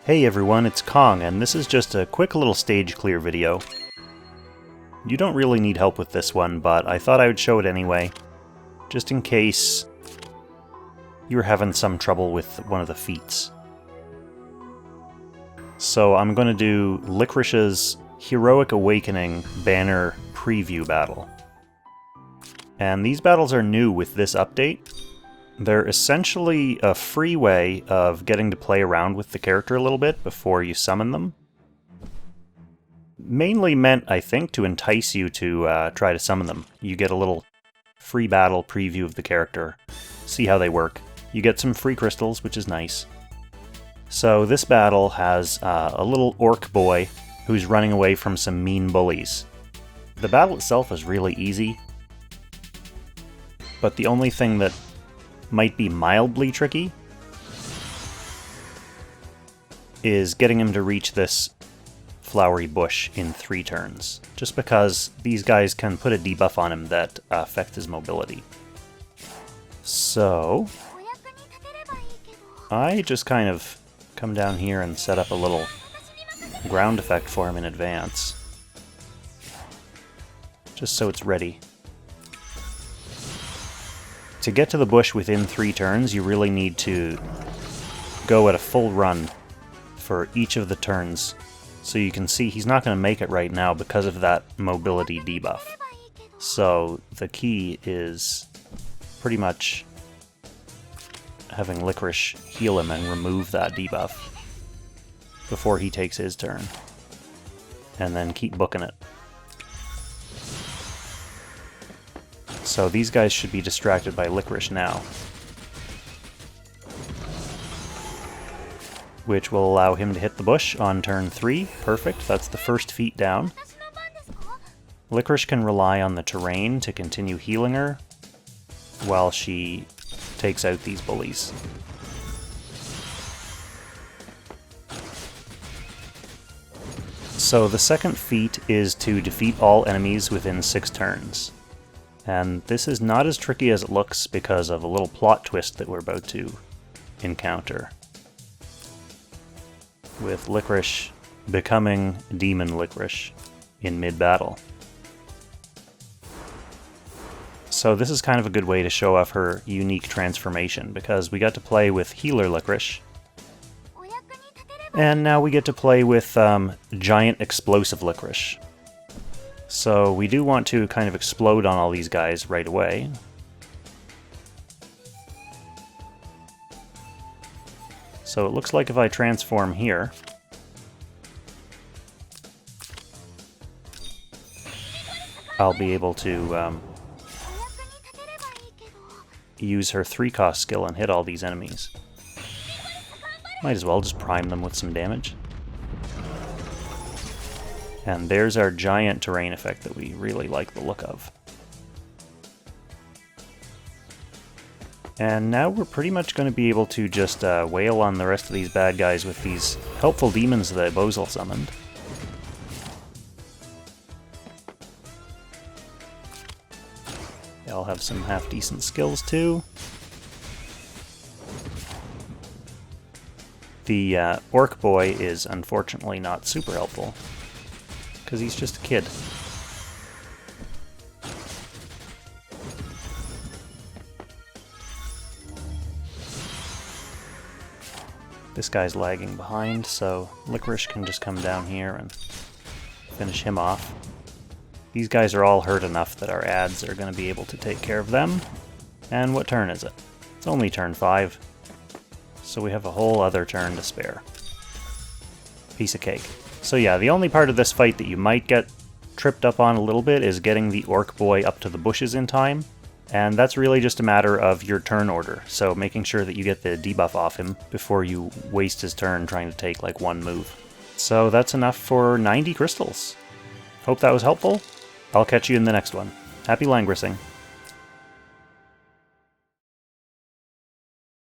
Hey everyone, it's Kong, and this is just a quick little stage clear video. You don't really need help with this one, but I thought I would show it anyway, just in case you were having some trouble with one of the feats. So I'm going to do LICORICE's Heroic Awakening banner preview battle. And these battles are new with this update. They're essentially a free way of getting to play around with the character a little bit before you summon them. Mainly meant, I think, to entice you to try to summon them. You get a little free battle preview of the character, see how they work. You get some free crystals, which is nice. So this battle has a little orc boy who's running away from some mean bullies. The battle itself is really easy, but the only thing that might be mildly tricky is getting him to reach this flowery bush in 3 turns, just because these guys can put a debuff on him that affects his mobility. So I just kind of come down here and set up a little ground effect for him in advance, just so it's ready. To get to the bush within 3 turns, you really need to go at a full run for each of the turns. So you can see he's not going to make it right now because of that mobility debuff. So the key is pretty much having LICORICE heal him and remove that debuff before he takes his turn. And then keep booking it. So these guys should be distracted by LICORICE now, which will allow him to hit the bush on turn 3. Perfect, that's the first feat down. LICORICE can rely on the terrain to continue healing her while she takes out these bullies. So the second feat is to defeat all enemies within 6 turns. And this is not as tricky as it looks because of a little plot twist that we're about to encounter, with LICORICE becoming Demon LICORICE in mid-battle. So this is kind of a good way to show off her unique transformation, because we got to play with Healer LICORICE, and now we get to play with Giant Explosive LICORICE. So we do want to kind of explode on all these guys right away. So it looks like if I transform here, I'll be able to use her 3-cost skill and hit all these enemies. Might as well just prime them with some damage. And there's our giant terrain effect that we really like the look of. And now we're pretty much going to be able to just wail on the rest of these bad guys with these helpful demons that Abyssal summoned. They all have some half-decent skills too. The orc boy is unfortunately not super helpful, because he's just a kid. This guy's lagging behind, so LICORICE can just come down here and finish him off. These guys are all hurt enough that our ads are going to be able to take care of them. And what turn is it? It's only turn 5, so we have a whole other turn to spare. Piece of cake. So yeah, the only part of this fight that you might get tripped up on a little bit is getting the orc boy up to the bushes in time, and that's really just a matter of your turn order, so making sure that you get the debuff off him before you waste his turn trying to take like 1 move. So that's enough for 90 crystals. Hope that was helpful. I'll catch you in the next one. Happy languishing.